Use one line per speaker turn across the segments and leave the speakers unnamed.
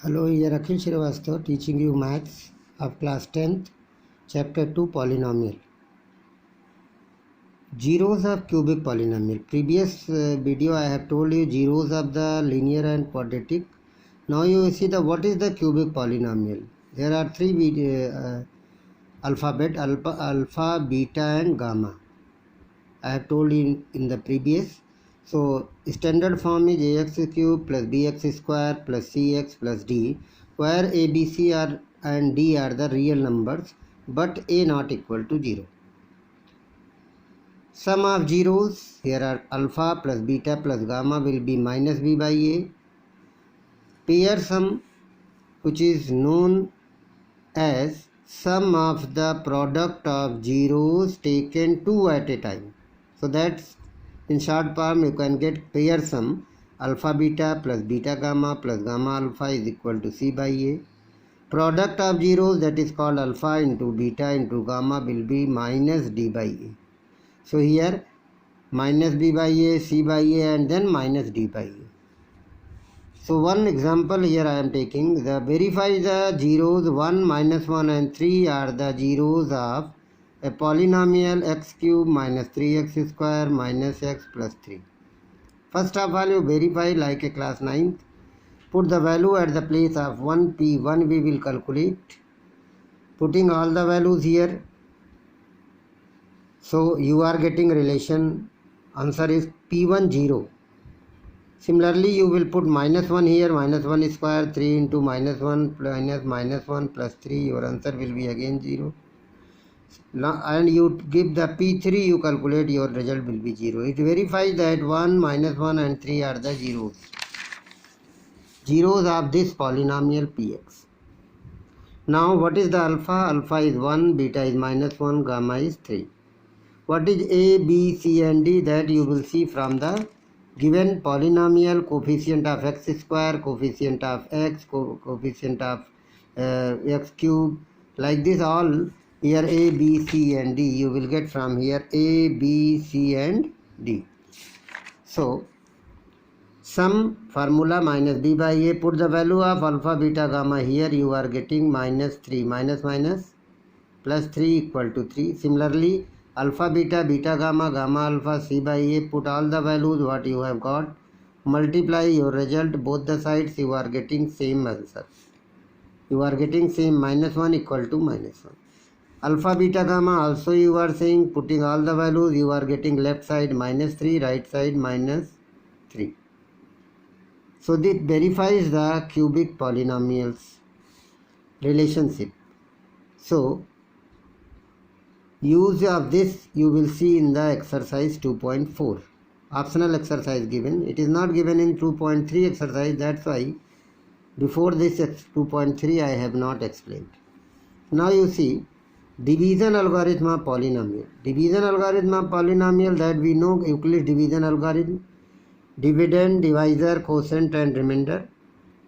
Hello, here Akhil Srivastava teaching you maths of class 10th, chapter 2 polynomial. Zeros of cubic polynomial. Previous video I have told you zeros of the linear and quadratic. Now you see what is the cubic polynomial. There are three alphabet alpha, beta and gamma. I have told you in the previous. So standard form is ax cube plus bx square plus cx plus d, where a, b, c are and d are the real numbers, but a not equal to 0. Sum of zeros, here are alpha plus beta plus gamma will be minus b by a. Pair sum, which is known as sum of the product of zeros taken two at a time. So that's in short form you can get pair sum alpha beta plus beta gamma plus gamma alpha is equal to c by a. Product of zeros, that is called alpha into beta into gamma, will be minus d by a. So here minus b by a, c by a, and then minus d by a. So one example here I am taking. Verify the zeros 1, minus 1 and 3 are the zeros of a polynomial x cube minus 3x square minus x plus 3. First of all, you verify like a class 9th. Put the value at the place of 1p. 1 we will calculate. Putting all the values here. So you are getting relation. Answer is p1 0. Similarly, you will put minus 1 here, minus 1 square, 3 into minus 1 minus 1 plus 3, your answer will be again 0. And you give the p3, you calculate, your result will be 0. It verifies that 1, minus 1 and 3 are the zeros. Zeros of this polynomial px. Now what is the alpha? Alpha is 1, beta is minus 1, gamma is 3. What is a, b, c and d? That you will see from the given polynomial. Coefficient of x square, coefficient of x, coefficient of x cube, like this all. Here a, b, c and d you will get from here a, b, c and d. So sum formula minus b by a. Put the value of alpha beta gamma here, you are getting minus 3, minus minus plus 3 equal to 3. Similarly alpha beta, beta gamma, gamma alpha, c by a. Put all the values what you have got, multiply your result both the sides, you are getting same answer. You are getting same, minus 1 equal to minus 1. Alpha beta gamma also you are saying, putting all the values, you are getting left side minus 3, right side minus 3. So this verifies the cubic polynomials relationship. So use of this you will see in the exercise 2.4. Optional exercise given. It is not given in 2.3 exercise, that's why before this 2.3 I have not explained. Now you see division algorithm of polynomial. Division algorithm of polynomial, that we know Euclid's division algorithm. Dividend, divisor, quotient and remainder.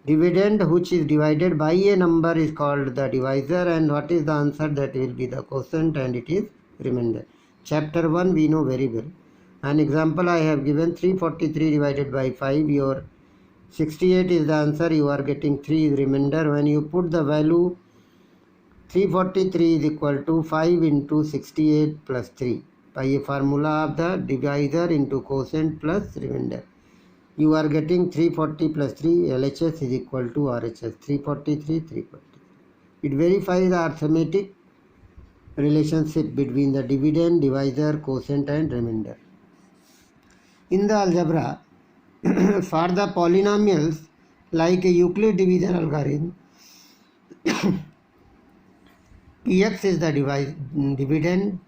Dividend, which is divided by a number, is called the divisor, and what is the answer? That will be the quotient and it is remainder. Chapter 1 we know very well. An example I have given, 343 divided by 5, your 68 is the answer, you are getting 3 is remainder. When you put the value 343 is equal to 5 into 68 plus 3 by a formula of the divisor into quotient plus remainder. You are getting 340 plus 3, LHS is equal to RHS, 343, 343. It verifies the arithmetic relationship between the dividend, divisor, quotient and remainder. In the algebra, for the polynomials like a Euclid division algorithm, Px is the dividend,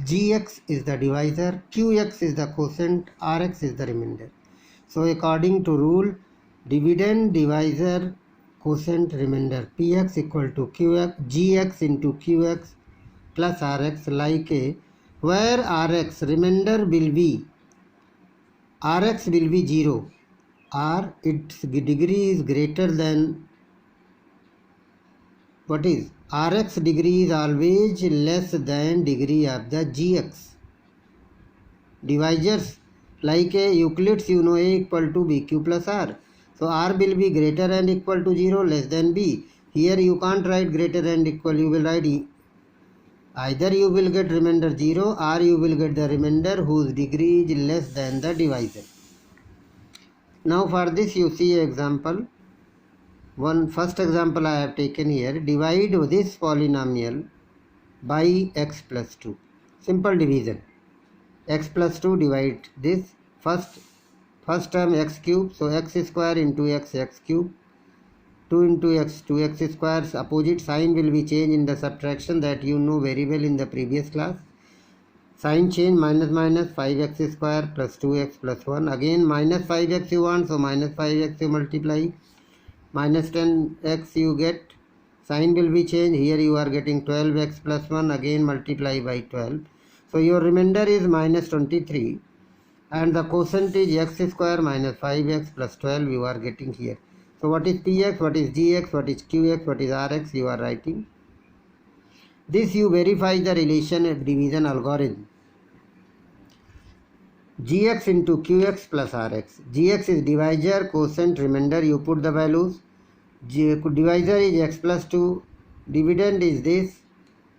Gx is the divisor, Qx is the quotient, Rx is the remainder. So according to rule, dividend, divisor, quotient, remainder, Px equal to Qx, Gx into Qx plus Rx, like a where Rx remainder will be, Rx will be 0 or its degree is greater than, what is? Rx degree is always less than degree of the Gx. Divisors like a Euclid's, you know, a equal to bq plus r. So r will be greater and equal to 0, less than b. Here you can't write greater and equal, you will write either you will get remainder 0 or you will get the remainder whose degree is less than the divisor. Now for this you see example. First example I have taken here. Divide this polynomial by x plus 2. Simple division. X plus 2 divide this. First term x cube. So x square into x cube. 2 into x, 2x square. Opposite sign will be changed in the subtraction that you know very well in the previous class. Sign change, minus minus 5x square plus 2x plus 1. Again minus 5x you want, so minus 5x you multiply. Minus 10x you get. Sign will be changed. Here you are getting 12x plus 1. Again multiply by 12. So your remainder is minus 23. And the quotient is x square minus 5x plus 12 you are getting here. So what is px, what is gx, what is qx, what is rx you are writing. This you verify the relation of division algorithm. Gx into qx plus rx. Gx is divisor, quotient, remainder, you put the values. Divisor is x plus 2, dividend is this,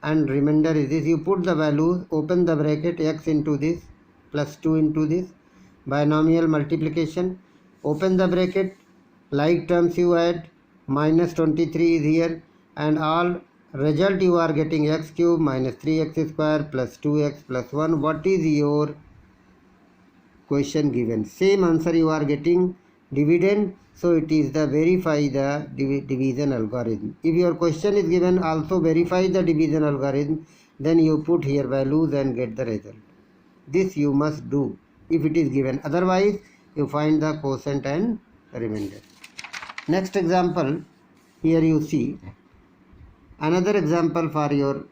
and remainder is this. You put the values, open the bracket, x into this plus 2 into this, binomial multiplication, open the bracket, like terms you add, minus 23 is here, and all result you are getting x cube minus 3x square plus 2x plus 1. What is your question given? Same answer you are getting, dividend. So it is the verify the division algorithm. If your question is given also verify the division algorithm, then you put here values and get the result. This you must do if it is given. Otherwise you find the quotient and remainder. Next example, here you see another example for your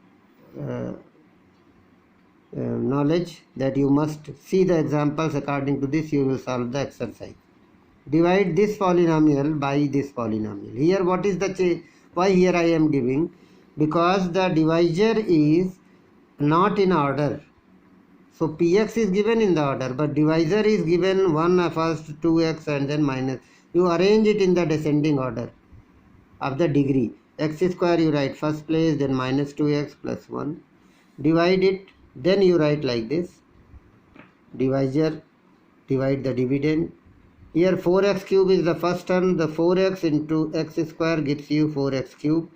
knowledge, that you must see the examples. According to this you will solve the exercise. Divide this polynomial by this polynomial. Here what is the why here I am giving? Because the divisor is not in order. So px is given in the order, but divisor is given 1 first, 2x and then minus. You arrange it in the descending order of the degree. X square you write first place, then minus 2x plus 1. Divide it, then you write like this. Divisor, divide the dividend. Here 4x cube is the first term. The 4x into x square gives you 4x cube.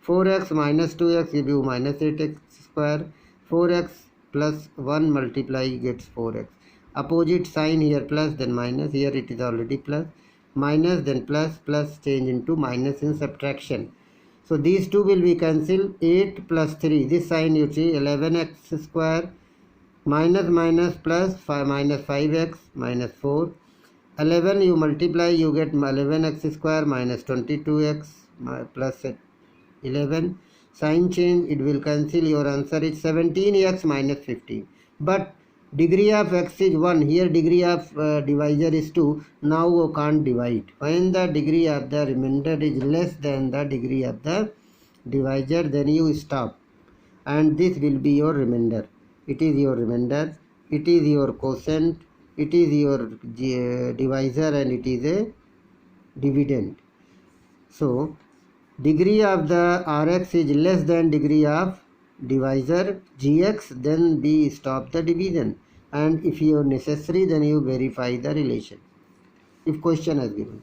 4x minus 2x gives you minus 8x square. 4x plus 1 multiply gets 4x. Opposite sign here plus, then minus. Here it is already plus. Minus, then plus, plus change into minus in subtraction. So these two will be cancelled. 8 plus 3. This sign you see 11x square. Minus minus plus 5 minus 5x minus 4. 11 you multiply, you get 11x square minus 22x plus 11. Sign change, it will cancel. Your answer is 17x minus 15. But degree of x is 1. Here degree of divisor is 2. Now you can't divide. When the degree of the remainder is less than the degree of the divisor, then you stop. And this will be your remainder. It is your remainder. It is your quotient. It is your divisor and it is a dividend. So degree of the Rx is less than degree of divisor Gx, then we stop the division, and if you are necessary then you verify the relation if question is given.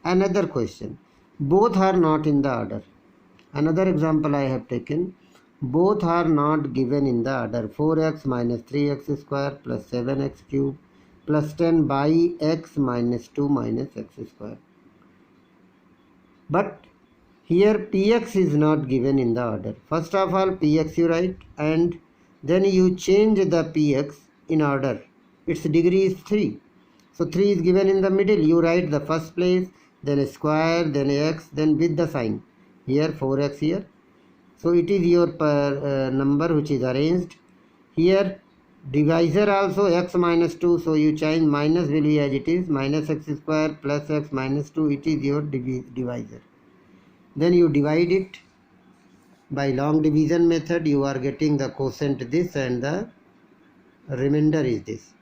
Another question, both are not in the order. Another example I have taken, both are not given in the order. 4x minus 3x square plus 7x cube plus 10 by x minus 2 minus x square. But here px is not given in the order. First of all px you write and then you change the px in order. Its degree is 3. So 3 is given in the middle. You write the first place, then a square, then x, then with the sign. Here 4x here. So it is your number which is arranged. Here divisor also x minus 2, so you change, minus will be as it is, minus x square plus x minus 2, it is your divisor. Then you divide it by long division method. You are getting the quotient this and the remainder is this.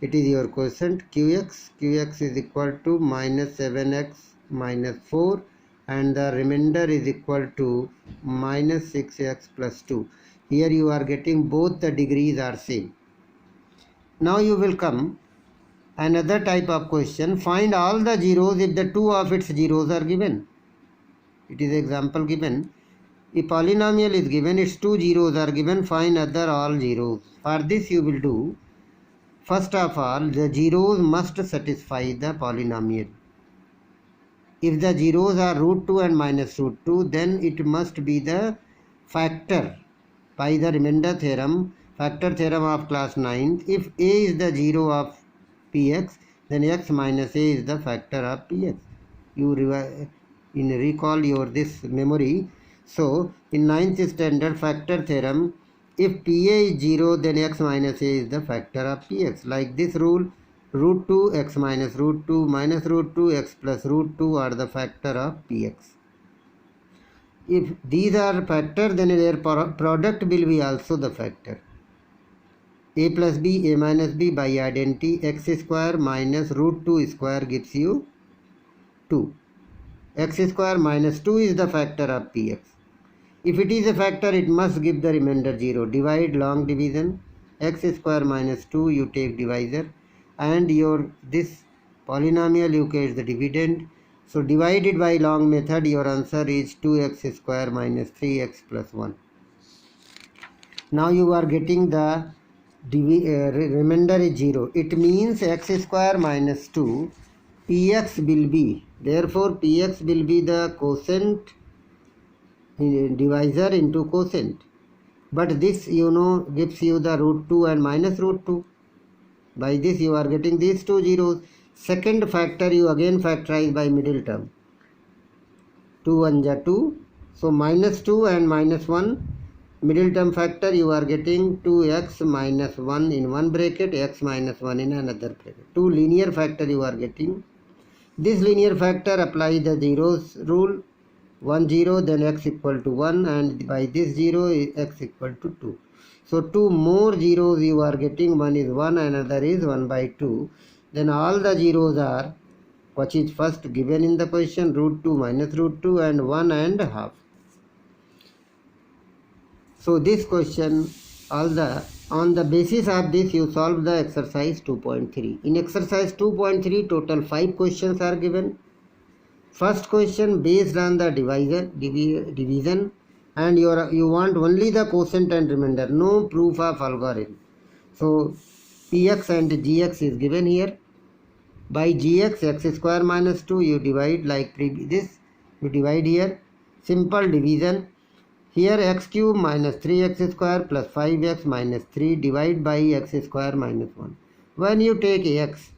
It is your quotient qx. Qx is equal to minus 7x minus 4 and the remainder is equal to minus 6x plus 2. Here you are getting both the degrees are same. Now you will come another type of question. Find all the zeros if the two of its zeros are given. It is example given. A polynomial is given, its two zeros are given, find other all zeros. For this you will do, first of all, the zeros must satisfy the polynomial. If the zeros are root 2 and minus root 2, then it must be the factor by the remainder theorem, factor theorem of class 9. If a is the zero of px, then x minus a is the factor of px. You recall your this memory. So, in 9th standard factor theorem, if pa is 0, then x minus a is the factor of px. Like this rule, root 2 x minus root 2 minus root 2 x plus root 2 are the factor of px. If these are factor, then their product will be also the factor. A plus b, a minus b by identity, x square minus root 2 square gives you 2. X square minus 2 is the factor of px. If it is a factor, it must give the remainder 0. Divide long division, x square minus 2, you take divisor, and your this polynomial you get the dividend. So divided by long method, your answer is 2x square minus 3x plus 1. Now you are getting the remainder is 0. It means x square minus 2, px will be, therefore px will be the quotient divisor into quotient. But this gives you the root 2 and minus root 2. By this you are getting these two zeros. Second factor you again factorize by middle term. 2 1 ja 2. So minus 2 and minus 1. Middle term factor you are getting 2x minus 1 in one bracket, x minus 1 in another bracket. Two linear factor you are getting. This linear factor apply the zeros rule. 1 0, then x equal to 1, and by this 0 x equal to 2. So 2 more zeros you are getting, one is 1 and another is 1 by 2. Then all the zeros are, which is first given in the question, root 2 minus root 2 and 1 and half. So this question, on the basis of this you solve the exercise 2.3. In exercise 2.3 total 5 questions are given. First question based on the division, and you want only the quotient and remainder, no proof of algorithm. So px and gx is given here. By gx, x square minus 2, you divide like this, you divide here, simple division. Here x cube minus 3x square plus 5x minus 3 divide by x square minus 1. When you take x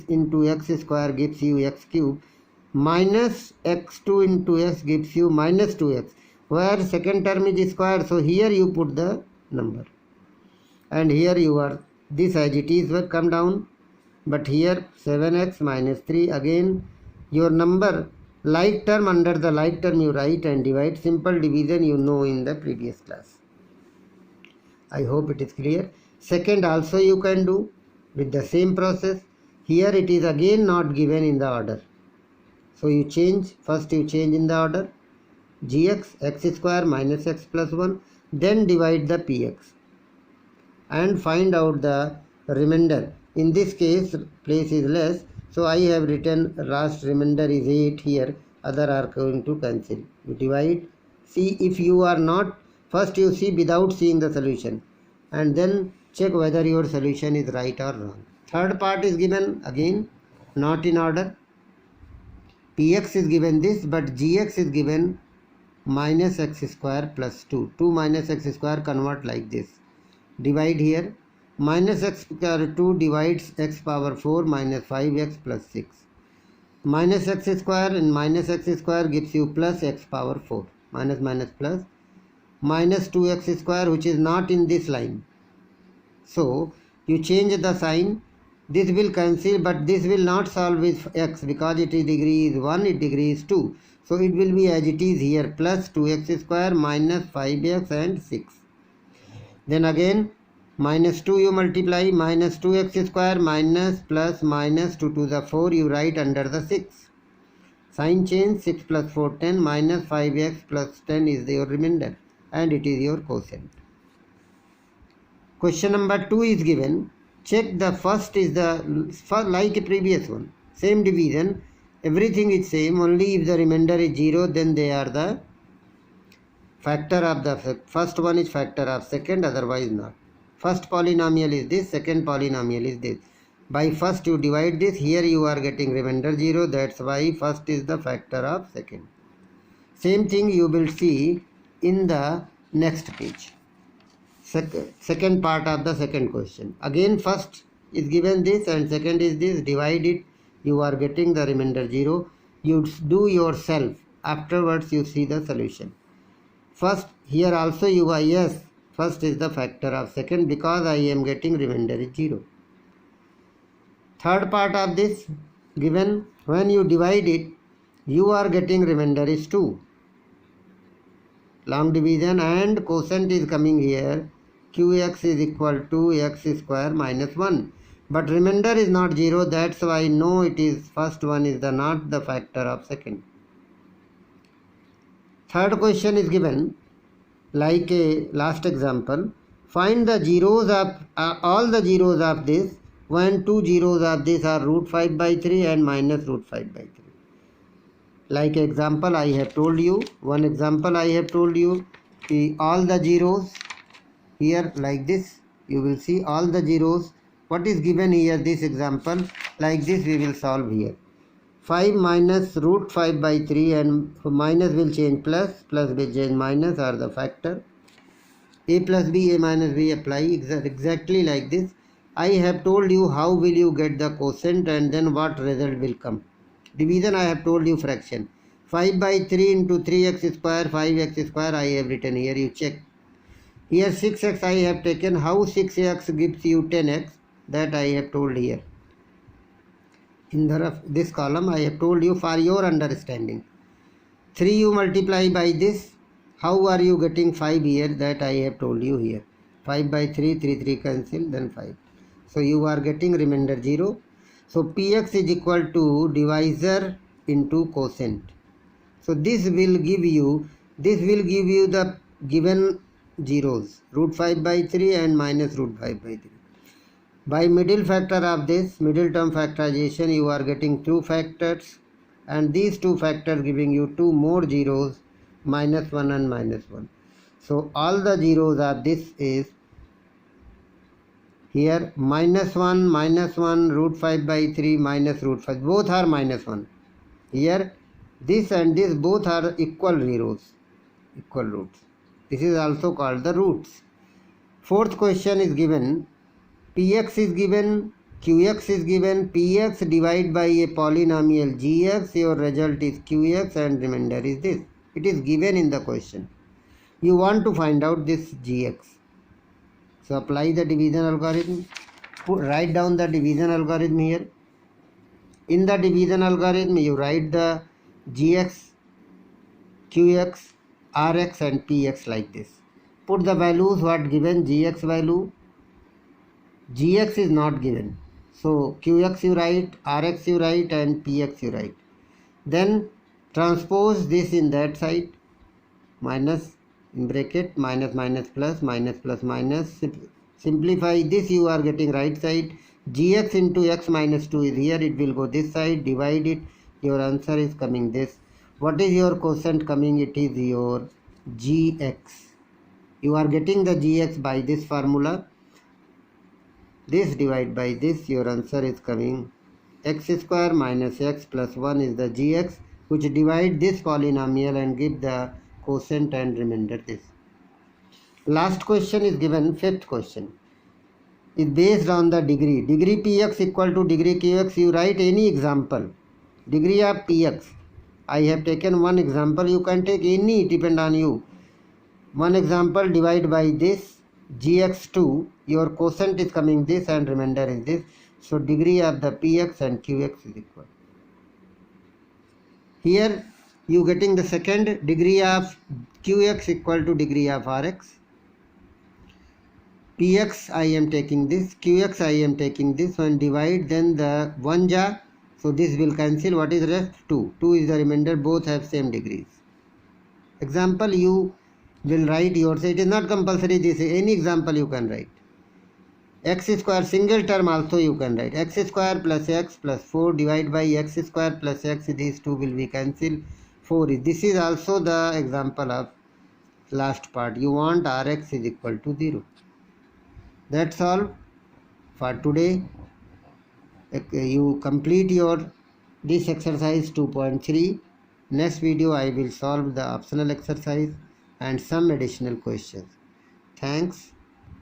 into x square gives you x cube, minus x2 into x gives you minus 2x, where second term is square, so here you put the number, and here you are, this as it is will come down, but here 7x minus 3, again your number, like term under the like term you write and divide, simple division you know in the previous class. I hope it is clear. Second also you can do with the same process. Here it is again not given in the order. So you change, first you change in the order, gx, x square minus x plus 1, then divide the px and find out the remainder. In this case, place is less, so I have written last remainder is 8 here, other are going to cancel. You divide, see if you are not, first you see without seeing the solution and then check whether your solution is right or wrong. Third part is given again, not in order. px is given this, but gx is given minus x square plus 2. 2 minus x square convert like this. Divide here. Minus x square 2 divides x power 4 minus 5x plus 6. Minus x square and minus x square gives you plus x power 4. Minus minus plus. Minus 2x square, which is not in this line. So you change the sign. This will cancel, but this will not solve with x because it is degree is 1, it degree is 2. So it will be as it is here, plus 2x square minus 5x and 6. Then again minus 2 you multiply, minus 2x square minus plus minus 2 to the 4 you write under the 6. Sign change, 6 plus 4 10 minus 5x plus 10 is your remainder and it is your quotient. Question number 2 is given. Check the first is the like a previous one. Same division, everything is same, only if the remainder is 0 then they are the factor of the first one is factor of second, otherwise not. First polynomial is this, second polynomial is this. By first you divide this, here you are getting remainder 0, that's why first is the factor of second. Same thing you will see in the next page. Second part of the second question. Again first is given this and second is this, divide it, you are getting the remainder 0. You do yourself, afterwards you see the solution. First here also you are, yes, first is the factor of second because I am getting remainder is 0. Third part of this given, when you divide it, you are getting remainder is 2. Long division and quotient is coming here, qx is equal to x square minus 1. But remainder is not 0, that's why no, it is first one is the not the factor of second. Third question is given like a last example. Find the zeros of all the zeros of this when two zeros of this are root 5 by 3 and minus root 5 by 3. Like example I have told you, one example I have told you, all the zeros here like this, you will see all the zeros. What is given here, this example, like this we will solve here. 5 minus root 5 by 3 and minus will change plus, plus will change minus are the factor. A plus b, a minus b apply exactly like this. I have told you how will you get the quotient and then what result will come. Division I have told you fraction. 5 by 3 into 3x square, 5x square I have written here, you check. Here 6x I have taken, how 6x gives you 10x, that I have told here. In this column I have told you for your understanding. 3 you multiply by this, how are you getting 5 here, that I have told you here. 5 by 3, 3 cancel, then 5. So you are getting remainder 0. So px is equal to divisor into quotient. So this will give you the given zeros, root 5 by 3 and minus root 5 by 3. By middle factor of this, middle term factorization, you are getting two factors and these two factors giving you two more zeros, minus 1 and minus 1. So all the zeros of this is here minus 1, root 5 by 3, minus root 5, both are minus 1. Here this and this both are equal zeros, equal roots. This is also called the roots. Fourth question is given, px is given, qx is given, px divided by a polynomial gx, your result is qx and remainder is this. It is given in the question. You want to find out this gx. So apply the division algorithm. Write down the division algorithm here. In the division algorithm you write the gx, qx, rx and px like this. Put the values what given, gx value, gx is not given. So qx you write, rx you write and px you write. Then transpose this in that side, minus in bracket, minus minus plus, minus plus minus. Simplify this, you are getting right side. Gx into x minus 2 is here, it will go this side, divide it, your answer is coming this. What is your quotient coming? It is your gx. You are getting the gx by this formula. This divide by this, your answer is coming x square minus x plus 1 is the gx, which divide this polynomial and give the quotient and remainder this. Last question is given, fifth question. Is based on the degree. Degree px equal to degree qx, you write any example. Degree of px. I have taken one example, you can take any, depend on you. One example, divide by this, gx2, your quotient is coming this and remainder is this. So degree of the px and qx is equal. Here you getting the second, degree of qx equal to degree of rx. Px I am taking this, Qx I am taking this. When divide, then the 1 ja, so this will cancel. What is rest? 2. 2 is the remainder, both have same degrees. Example you will write yourself. It is not compulsory this, any example you can write. X square, single term also you can write. X square plus x plus 4 divided by x square plus x, these two will be cancelled. 4 is, this is also the example of last part. You want Rx is equal to 0. That's all for today. You complete your this exercise 2.3. Next video I will solve the optional exercise and some additional questions. Thanks.